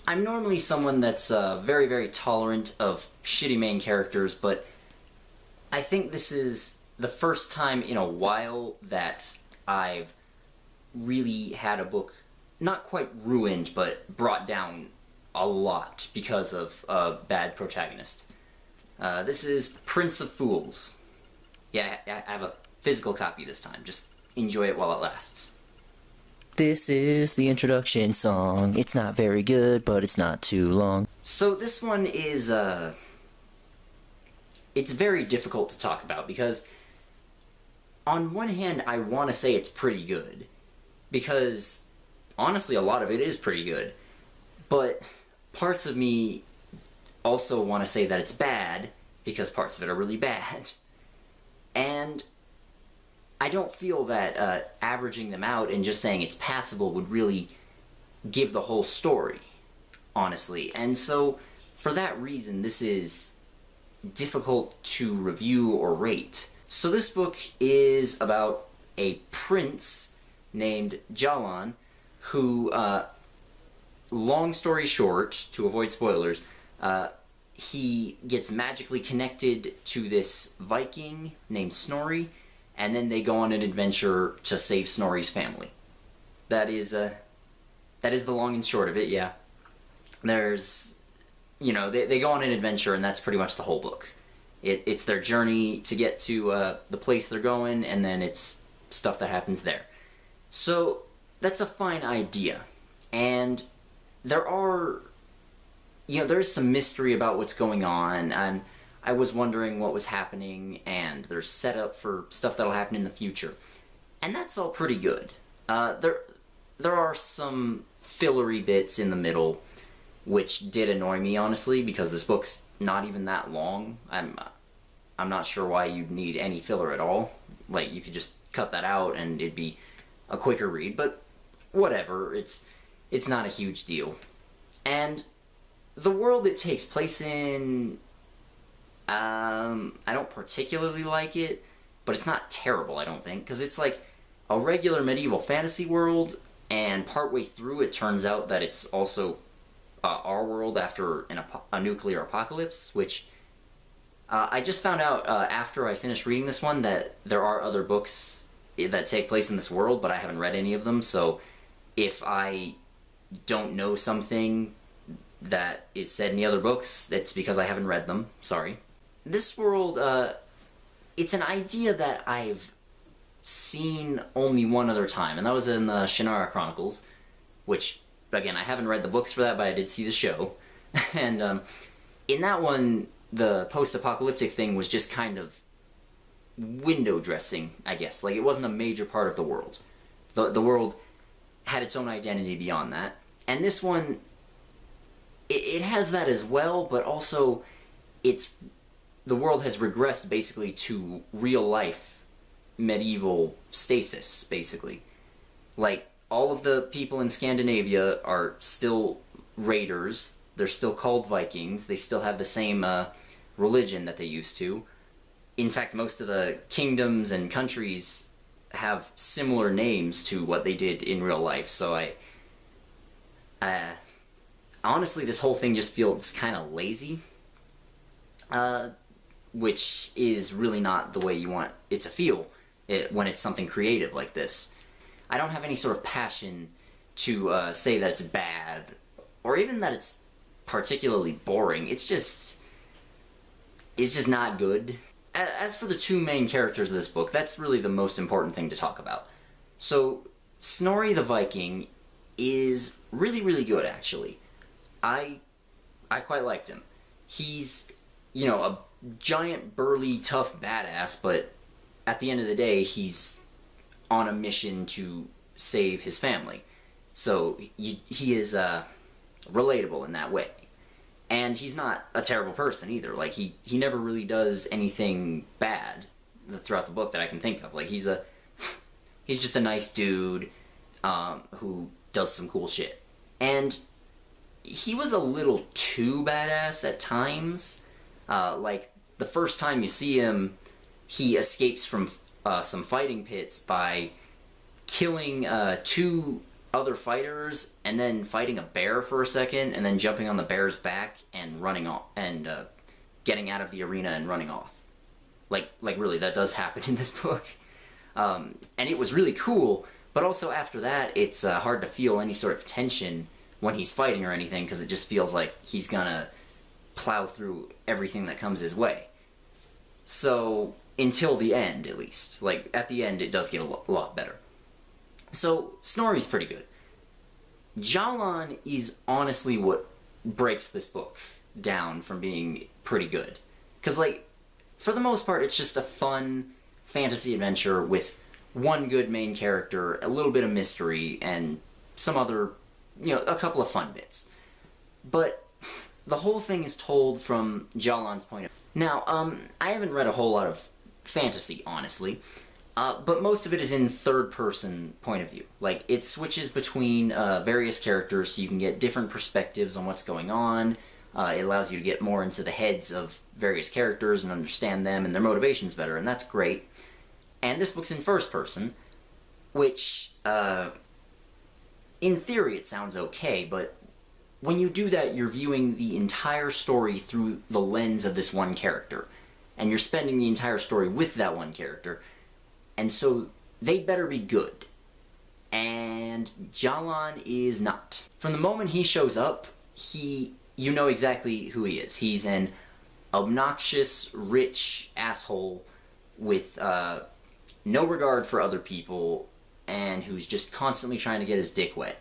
I'm normally someone that's very, very tolerant of shitty main characters, but I think this is the first time in a while that I've really had a book not quite ruined, but brought down a lot because of a bad protagonist. This is Prince of Fools. Yeah, I have a physical copy this time. Just enjoy it while it lasts. This is the introduction song. It's not very good, but it's not too long. So this one is, it's very difficult to talk about because on one hand, I want to say it's pretty good. Because, honestly, a lot of it is pretty good. But parts of me also want to say that it's bad because parts of it are really bad. And I don't feel that averaging them out and just saying it's passable would really give the whole story, honestly. And so, for that reason, this is difficult to review or rate. So this book is about a prince named Jalan who, long story short, to avoid spoilers, he gets magically connected to this Viking named Snorri, and then they go on an adventure to save Snorri's family. That is the long and short of it, yeah. There's, they go on an adventure, and that's pretty much the whole book. It's their journey to get to the place they're going, and then it's stuff that happens there. So, that's a fine idea. And there is some mystery about what's going on, and I was wondering what was happening, and there's setup for stuff that'll happen in the future. And that's all pretty good. There are some fillery bits in the middle, which did annoy me, honestly, because this book's not even that long. I'm not sure why you'd need any filler at all. Like, you could just cut that out and it'd be a quicker read, but whatever, it's not a huge deal. And the world it takes place in, I don't particularly like it, but it's not terrible, I don't think, because it's like a regular medieval fantasy world, and partway through it turns out that it's also our world after a nuclear apocalypse, which I just found out after I finished reading this one that there are other books that take place in this world, but I haven't read any of them, so if I don't know something that is said in the other books, it's because I haven't read them. Sorry. This world, it's an idea that I've seen only one other time, and that was in the Shannara Chronicles, which, again, I haven't read the books for that, but I did see the show. And in that one, the post-apocalyptic thing was just kind of window dressing, I guess. Like, it wasn't a major part of the world. The world had its own identity beyond that. And this one, it has that as well, but also the world has regressed basically to real life medieval stasis, basically. Like, all of the people in Scandinavia are still raiders, they're still called Vikings, they still have the same religion that they used to. In fact, most of the kingdoms and countries have similar names to what they did in real life, so honestly, this whole thing just feels kind of lazy, which is really not the way you want it to feel when it's something creative like this. I don't have any sort of passion to say that it's bad, or even that it's particularly boring. It's just not good. As for the two main characters of this book, that's really the most important thing to talk about. So, Snorri the Viking is really, really good, actually. I quite liked him. He's, a giant, burly, tough badass, but at the end of the day, he's on a mission to save his family. So, he is relatable in that way. And he's not a terrible person either. Like, he never really does anything bad throughout the book that I can think of. Like, he's just a nice dude who does some cool shit. And he was a little too badass at times. Like, the first time you see him, he escapes from some fighting pits by killing two other fighters and then fighting a bear for a second and then jumping on the bear's back and running off and getting out of the arena and running off. Like really, that does happen in this book. And it was really cool, but also after that, it's hard to feel any sort of tension when he's fighting or anything, because it just feels like he's gonna plow through everything that comes his way. So, until the end, at least. Like, at the end, it does get a lot better. So, Snorri's pretty good. Jalan is honestly what breaks this book down from being pretty good. Because, like, for the most part, it's just a fun fantasy adventure with one good main character, a little bit of mystery, and some other, a couple of fun bits. But the whole thing is told from Jalan's point of view. Now, I haven't read a whole lot of fantasy, honestly, but most of it is in third-person point of view. Like, it switches between various characters so you can get different perspectives on what's going on. It allows you to get more into the heads of various characters and understand them and their motivations better, and that's great. And this book's in first person, which, in theory it sounds okay, but when you do that, you're viewing the entire story through the lens of this one character. And you're spending the entire story with that one character. And so, they better be good. And Jalan is not. From the moment he shows up, you know exactly who he is. He's an obnoxious, rich asshole with no regard for other people, and who's just constantly trying to get his dick wet.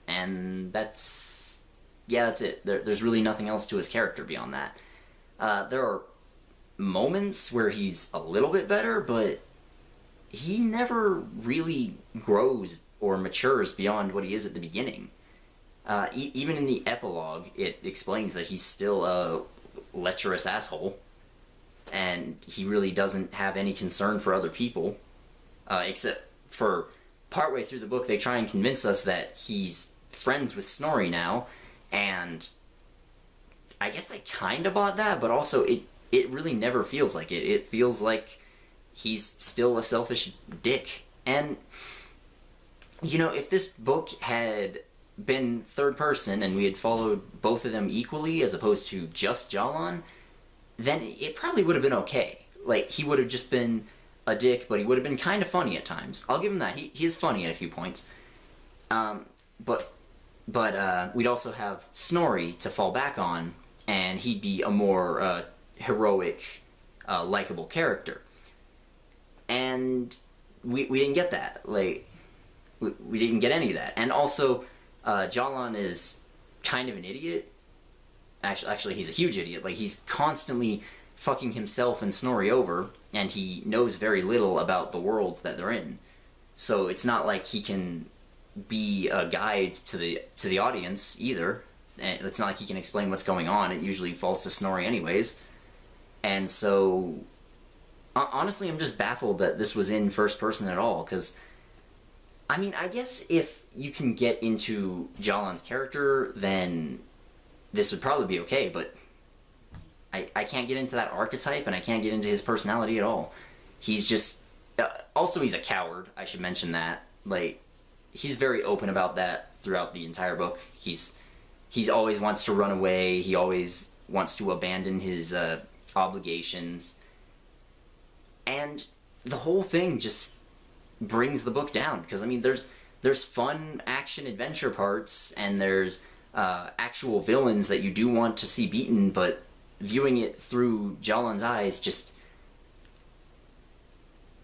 And that's it. There's really nothing else to his character beyond that. There are moments where he's a little bit better, but he never really grows or matures beyond what he is at the beginning. Even in the epilogue, it explains that he's still a lecherous asshole, and he really doesn't have any concern for other people, except for partway through the book they try and convince us that he's friends with Snorri now, and I guess I kind of bought that, but also it really never feels like it. It feels like he's still a selfish dick. And, if this book had been third person and we had followed both of them equally as opposed to just Jalan, then it probably would have been okay. Like, he would have just been a dick, but he would have been kind of funny at times. I'll give him that. He is funny at a few points. But we'd also have Snorri to fall back on, and he'd be a more heroic, likable character. And we didn't get that. Like, we didn't get any of that. And also, Jalan is kind of an idiot. Actually, he's a huge idiot. Like, he's constantly fucking himself and Snorri over, and he knows very little about the world that they're in. So it's not like he can be a guide to the audience either. It's not like he can explain what's going on. It usually falls to Snorri anyways. And so, honestly, I'm just baffled that this was in first person at all, because, I guess if you can get into Jalan's character, then this would probably be okay, but I can't get into that archetype, and I can't get into his personality at all. He's just... also, he's a coward, I should mention that. Like, he's very open about that throughout the entire book. He's always wants to run away, he always wants to abandon his obligations. And the whole thing just brings the book down, because, there's fun action-adventure parts, and there's actual villains that you do want to see beaten, but viewing it through Jalan's eyes just...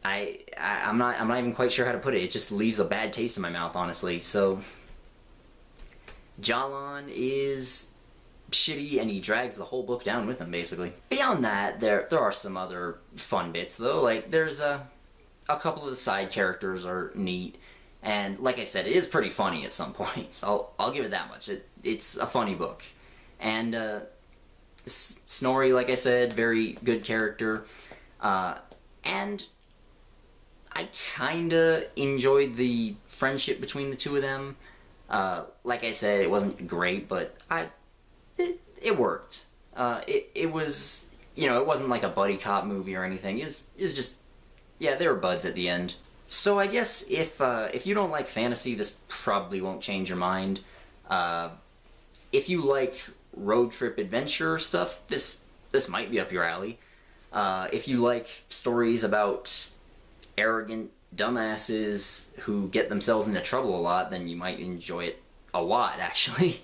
I'm not even quite sure how to put it. It just leaves a bad taste in my mouth, honestly. So, Jalan is shitty, and he drags the whole book down with him, basically. Beyond that, there are some other fun bits, though. Like, there's a couple of the side characters are neat, and like I said, it is pretty funny at some points. I'll give it that much. It's a funny book. And Snorri, like I said, very good character. And I kinda enjoyed the friendship between the two of them. Like I said, it wasn't great, but it worked. It was, it wasn't like a buddy cop movie or anything. It's just, yeah, they were buds at the end. So I guess if you don't like fantasy, this probably won't change your mind. Uh, if you like road trip adventure stuff, this might be up your alley. If you like stories about arrogant dumbasses who get themselves into trouble a lot, then you might enjoy it a lot, actually.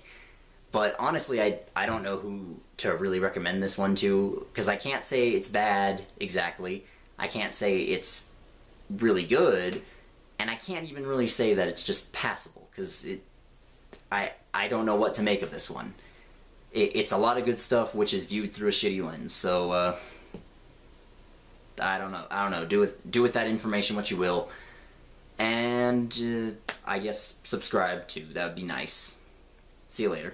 But honestly, I don't know who to really recommend this one to, because I can't say it's bad exactly. I can't say it's really good, and I can't even really say that it's just passable, because I don't know what to make of this one. It's a lot of good stuff, which is viewed through a shitty lens, so, I don't know. Do with that information what you will. And I guess subscribe too. That would be nice. See you later.